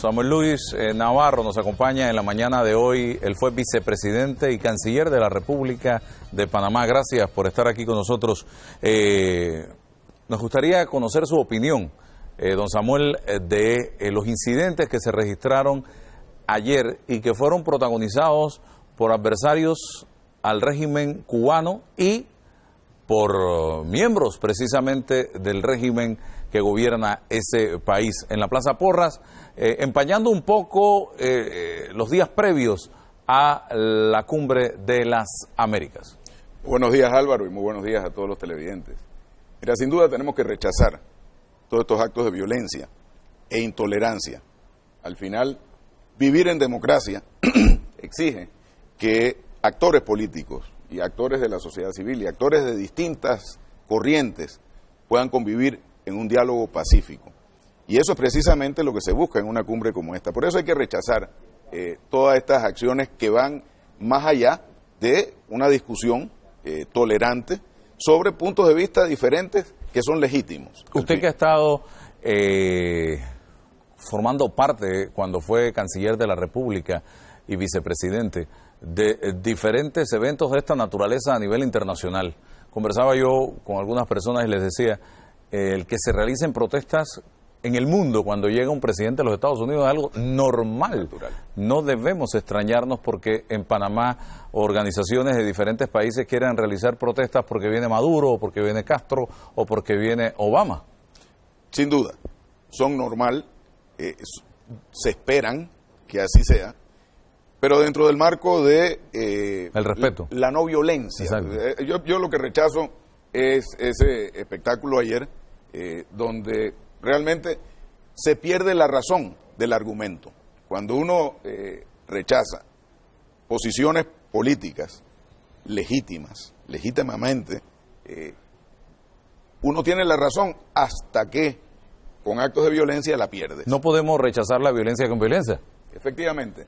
Samuel Luis Navarro nos acompaña en la mañana de hoy. Él fue vicepresidente y canciller de la República de Panamá. Gracias por estar aquí con nosotros. Nos gustaría conocer su opinión, don Samuel, de los incidentes que se registraron ayer y que fueron protagonizados por adversarios al régimen cubano y por miembros precisamente del régimen que gobierna ese país. En la Plaza Porras, empañando un poco los días previos a la Cumbre de las Américas. Buenos días, Álvaro, y muy buenos días a todos los televidentes. Mira, sin duda tenemos que rechazar todos estos actos de violencia e intolerancia. Al final, vivir en democracia exige que actores políticos y actores de la sociedad civil y actores de distintas corrientes puedan convivir en un diálogo pacífico. Y eso es precisamente lo que se busca en una cumbre como esta. Por eso hay que rechazar todas estas acciones que van más allá de una discusión tolerante sobre puntos de vista diferentes que son legítimos. Usted que ha estado formando parte, cuando fue canciller de la República y vicepresidente, de diferentes eventos de esta naturaleza a nivel internacional. Conversaba yo con algunas personas y les decía, el que se realicen protestas en el mundo cuando llega un presidente de los Estados Unidos es algo normal. Natural. No debemos extrañarnos porque en Panamá organizaciones de diferentes países quieren realizar protestas porque viene Maduro, o porque viene Castro, o porque viene Obama. Sin duda, son normal, se esperan que así sea, pero dentro del marco de el respeto, la no violencia. Yo lo que rechazo es ese espectáculo ayer donde realmente se pierde la razón del argumento. Cuando uno rechaza posiciones políticas legítimamente, uno tiene la razón hasta que con actos de violencia la pierde. No podemos rechazar la violencia con violencia. Efectivamente.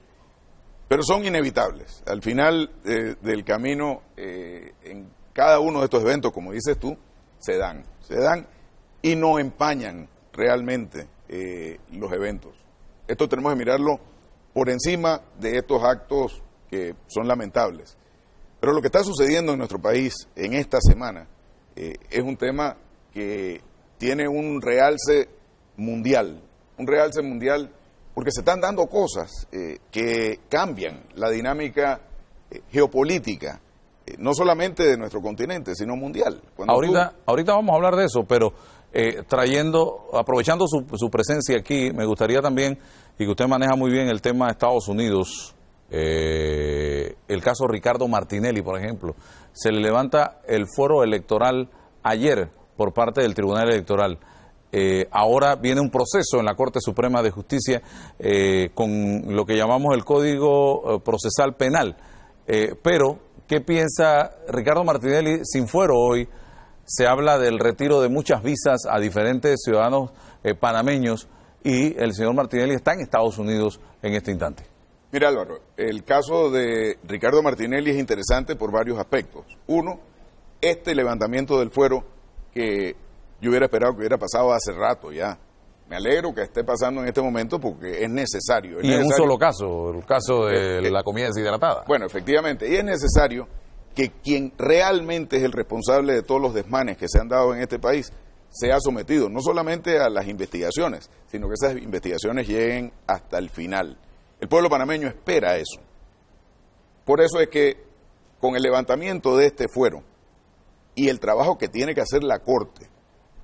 Pero son inevitables. Al final del camino, en cada uno de estos eventos, como dices tú, se dan y no empañan realmente los eventos. Esto tenemos que mirarlo por encima de estos actos que son lamentables. Pero lo que está sucediendo en nuestro país en esta semana es un tema que tiene un realce mundial porque se están dando cosas que cambian la dinámica geopolítica, no solamente de nuestro continente, sino mundial. Ahorita vamos a hablar de eso, pero aprovechando su presencia aquí, me gustaría también, y que usted maneja muy bien el tema de Estados Unidos, el caso Ricardo Martinelli, por ejemplo. Se le levanta el fuero electoral ayer por parte del Tribunal Electoral. Ahora viene un proceso en la Corte Suprema de Justicia con lo que llamamos el Código Procesal Penal. Pero, ¿qué piensa Ricardo Martinelli sin fuero hoy? Se habla del retiro de muchas visas a diferentes ciudadanos panameños y el señor Martinelli está en Estados Unidos en este instante. Mira, Álvaro, el caso de Ricardo Martinelli es interesante por varios aspectos. Uno, este levantamiento del fuero que yo hubiera esperado que hubiera pasado hace rato ya. Me alegro que esté pasando en este momento porque es necesario. Y en un solo caso, el caso de la comida deshidratada. Bueno, efectivamente, y es necesario que quien realmente es el responsable de todos los desmanes que se han dado en este país sea sometido no solamente a las investigaciones, sino que esas investigaciones lleguen hasta el final. El pueblo panameño espera eso. Por eso es que con el levantamiento de este fuero y el trabajo que tiene que hacer la Corte,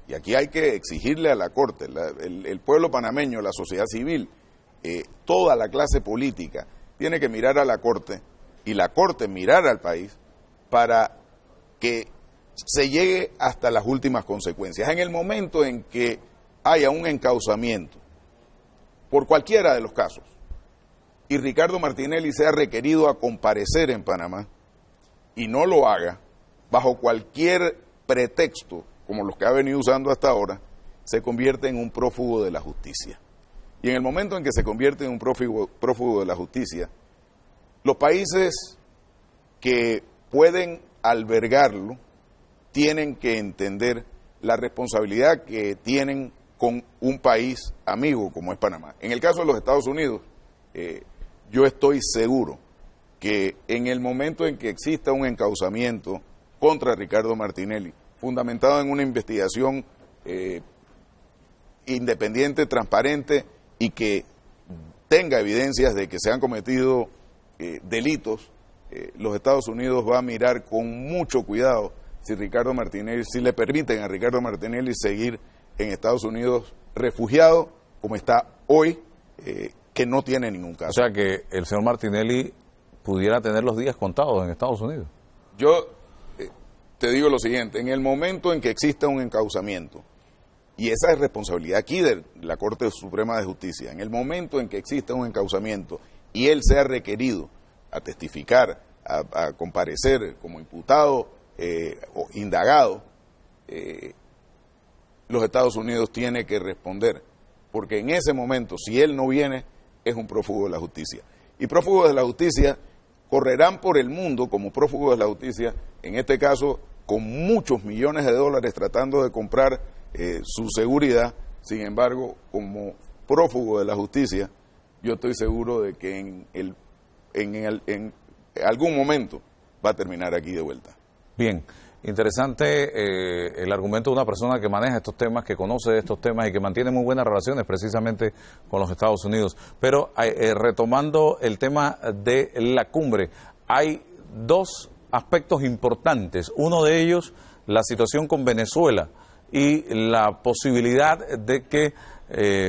y aquí hay que exigirle a la Corte, el pueblo panameño, la sociedad civil, toda la clase política, tiene que mirar a la Corte y la Corte mirar al país para que se llegue hasta las últimas consecuencias. En el momento en que haya un encauzamiento, por cualquiera de los casos, y Ricardo Martinelli sea requerido a comparecer en Panamá y no lo haga, bajo cualquier pretexto, como los que ha venido usando hasta ahora, se convierte en un prófugo de la justicia. Y en el momento en que se convierte en un prófugo de la justicia, los países que pueden albergarlo tienen que entender la responsabilidad que tienen con un país amigo como es Panamá. En el caso de los Estados Unidos, yo estoy seguro que en el momento en que exista un encauzamiento contra Ricardo Martinelli, fundamentado en una investigación independiente, transparente y que tenga evidencias de que se han cometido delitos, los Estados Unidos va a mirar con mucho cuidado si Ricardo Martinelli, si le permiten a Ricardo Martinelli seguir en Estados Unidos refugiado como está hoy, que no tiene ningún caso. O sea que el señor Martinelli pudiera tener los días contados en Estados Unidos. Yo te digo lo siguiente, en el momento en que exista un encauzamiento, y esa es responsabilidad aquí de la Corte Suprema de Justicia, en el momento en que exista un encauzamiento y él sea requerido a testificar, a comparecer como imputado o indagado, los Estados Unidos tienen que responder, porque en ese momento, si él no viene, es un prófugo de la justicia. Y prófugos de la justicia correrán por el mundo como prófugos de la justicia, en este caso con muchos millones de dólares tratando de comprar su seguridad. Sin embargo, como prófugo de la justicia, yo estoy seguro de que en algún momento va a terminar aquí de vuelta. Bien, interesante el argumento de una persona que maneja estos temas, que conoce estos temas y que mantiene muy buenas relaciones precisamente con los Estados Unidos. Pero retomando el tema de la cumbre, hay dos aspectos importantes. Uno de ellos, la situación con Venezuela y la posibilidad de que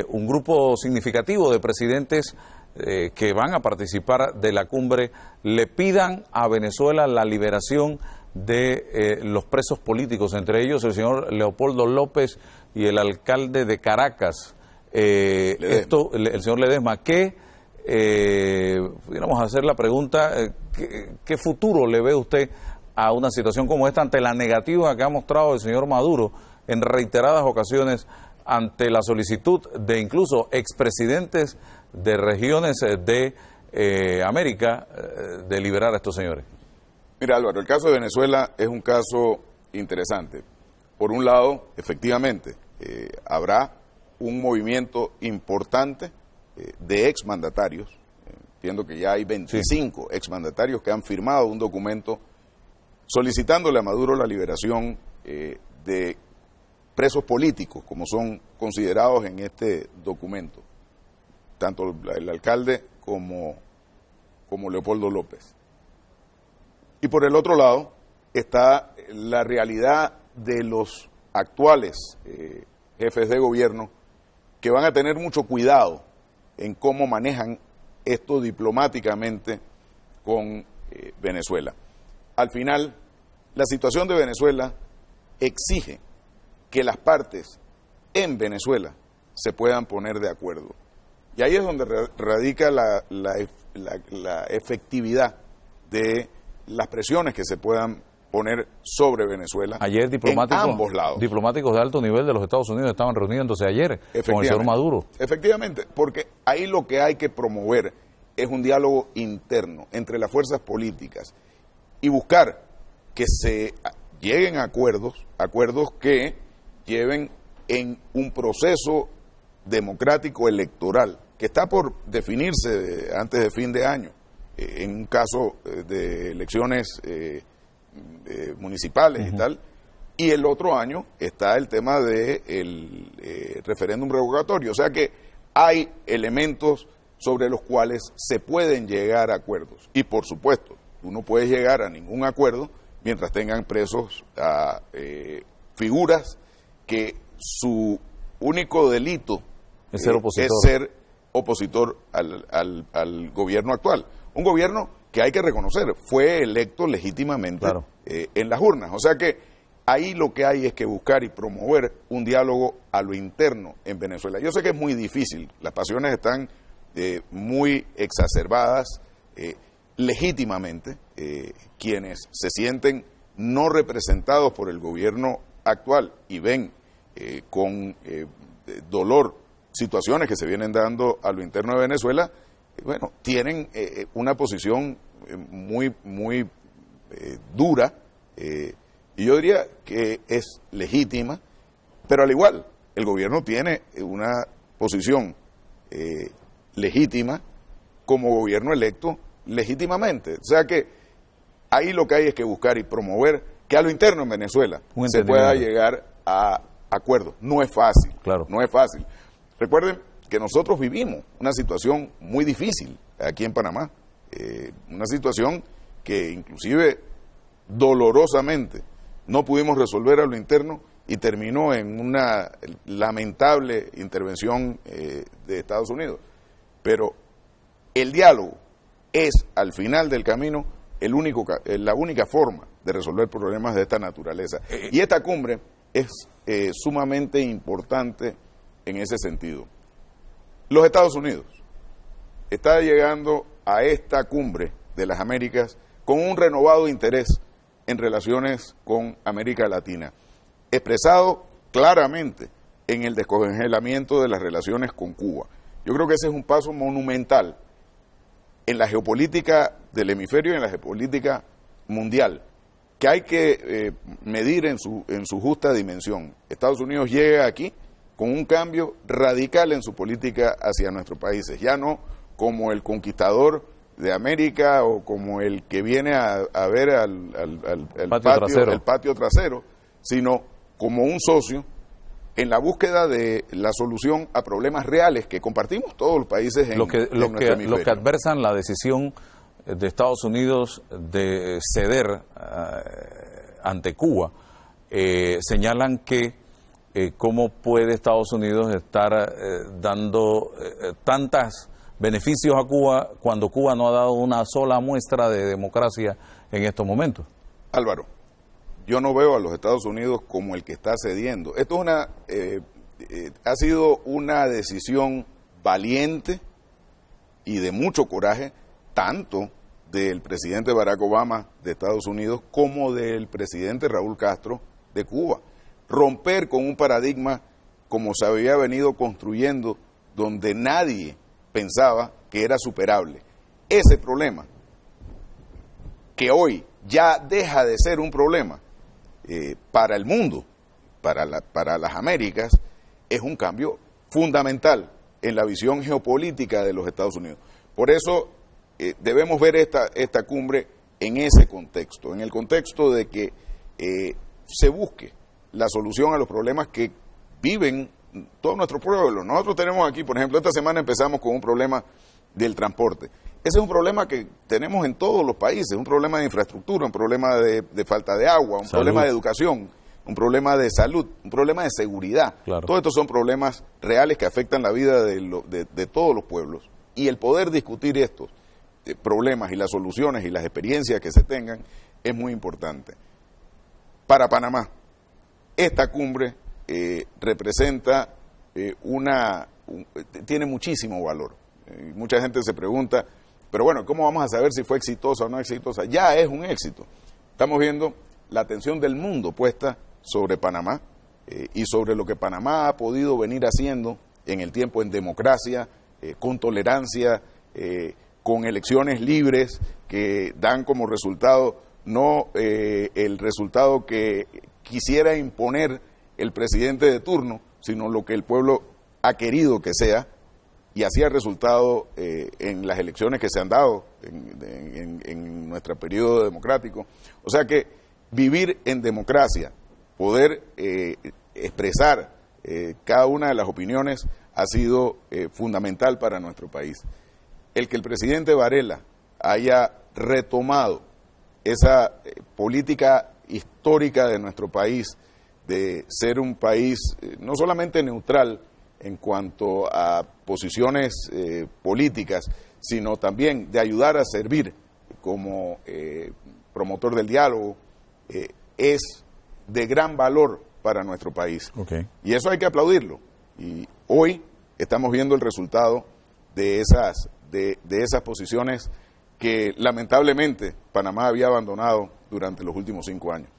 un grupo significativo de presidentes que van a participar de la cumbre le pidan a Venezuela la liberación de los presos políticos, entre ellos el señor Leopoldo López y el alcalde de Caracas, el señor Ledesma. Pudiéramos hacer la pregunta, ¿qué futuro le ve usted a una situación como esta ante la negativa que ha mostrado el señor Maduro en reiteradas ocasiones ante la solicitud de incluso expresidentes de regiones de América de liberar a estos señores? Mira, Álvaro, el caso de Venezuela es un caso interesante. Por un lado, efectivamente, habrá un movimiento importante de exmandatarios. Entiendo que ya hay 25 exmandatarios que han firmado un documento solicitándole a Maduro la liberación de presos políticos, como son considerados en este documento, tanto el alcalde como Leopoldo López. Y por el otro lado está la realidad de los actuales jefes de gobierno, que van a tener mucho cuidado en cómo manejan esto diplomáticamente con Venezuela. Al final, la situación de Venezuela exige que las partes en Venezuela se puedan poner de acuerdo. Y ahí es donde radica la efectividad de las presiones que se puedan poner sobre Venezuela. Ayer en ambos lados. Diplomáticos de alto nivel de los Estados Unidos estaban reuniéndose ayer con el señor Maduro. Efectivamente, porque ahí lo que hay que promover es un diálogo interno entre las fuerzas políticas y buscar que se lleguen a acuerdos que lleven en un proceso democrático electoral que está por definirse antes de fin de año, en un caso de elecciones municipales y tal, y el otro año está el tema del referéndum revocatorio. O sea que hay elementos sobre los cuales se pueden llegar a acuerdos. Y por supuesto, tú no puedes llegar a ningún acuerdo mientras tengan presos a figuras que su único delito es ser opositor al gobierno actual. Un gobierno que hay que reconocer, fue electo legítimamente, claro, en las urnas. O sea que ahí lo que hay es que buscar y promover un diálogo a lo interno en Venezuela. Yo sé que es muy difícil, las pasiones están muy exacerbadas, legítimamente, quienes se sienten no representados por el gobierno actual y ven con dolor situaciones que se vienen dando a lo interno de Venezuela, bueno, tienen una posición muy dura, y yo diría que es legítima, pero al igual el gobierno tiene una posición legítima como gobierno electo legítimamente. O sea que ahí lo que hay es que buscar y promover que a lo interno en Venezuela se pueda llegar a acuerdos. No es fácil, claro. No es fácil. Recuerden que nosotros vivimos una situación muy difícil aquí en Panamá, una situación que inclusive dolorosamente no pudimos resolver a lo interno y terminó en una lamentable intervención de Estados Unidos. Pero el diálogo es, al final del camino, la única forma de resolver problemas de esta naturaleza. Y esta cumbre es sumamente importante en ese sentido. Los Estados Unidos está llegando a esta cumbre de las Américas con un renovado interés en relaciones con América Latina, expresado claramente en el descongelamiento de las relaciones con Cuba. Yo creo que ese es un paso monumental en la geopolítica del hemisferio y en la geopolítica mundial, que hay que medir en su justa dimensión. Estados Unidos llega aquí con un cambio radical en su política hacia nuestros países, ya no como el conquistador de América o como el que viene a ver el patio trasero, sino como un socio en la búsqueda de la solución a problemas reales que compartimos todos los países en nuestro hemisferio. Los que adversan la decisión de Estados Unidos de ceder ante Cuba señalan que cómo puede Estados Unidos estar dando tantos beneficios a Cuba cuando Cuba no ha dado una sola muestra de democracia en estos momentos. Álvaro, yo no veo a los Estados Unidos como el que está cediendo. Esto ha sido una decisión valiente y de mucho coraje, tanto del presidente Barack Obama de Estados Unidos como del presidente Raúl Castro de Cuba. Romper con un paradigma como se había venido construyendo, donde nadie pensaba que era superable. Ese problema, que hoy ya deja de ser un problema para el mundo, para las Américas, es un cambio fundamental en la visión geopolítica de los Estados Unidos. Por eso debemos ver esta cumbre en ese contexto, en el contexto de que se busque la solución a los problemas que viven todos nuestros pueblos. Nosotros tenemos aquí, por ejemplo, esta semana empezamos con un problema del transporte. Ese es un problema que tenemos en todos los países, un problema de infraestructura, un problema de falta de agua, un problema de educación, un problema de salud, un problema de seguridad. Claro. Todos estos son problemas reales que afectan la vida de todos los pueblos. Y el poder discutir estos problemas y las soluciones y las experiencias que se tengan es muy importante. Para Panamá, esta cumbre representa tiene muchísimo valor. Mucha gente se pregunta, pero bueno, ¿cómo vamos a saber si fue exitosa o no exitosa? Ya es un éxito. Estamos viendo la atención del mundo puesta sobre Panamá y sobre lo que Panamá ha podido venir haciendo en el tiempo en democracia, con tolerancia, con elecciones libres que dan como resultado no el resultado que quisiera imponer el presidente de turno, sino lo que el pueblo ha querido que sea, y así ha resultado en las elecciones que se han dado en nuestro periodo democrático. O sea que vivir en democracia, poder expresar cada una de las opiniones ha sido fundamental para nuestro país. El que el presidente Varela haya retomado esa política histórica de nuestro país, de ser un país no solamente neutral en cuanto a posiciones políticas, sino también de ayudar a servir como promotor del diálogo, es de gran valor para nuestro país. Okay. Y eso hay que aplaudirlo. Y hoy estamos viendo el resultado de esas posiciones que lamentablemente Panamá había abandonado durante los últimos 5 años.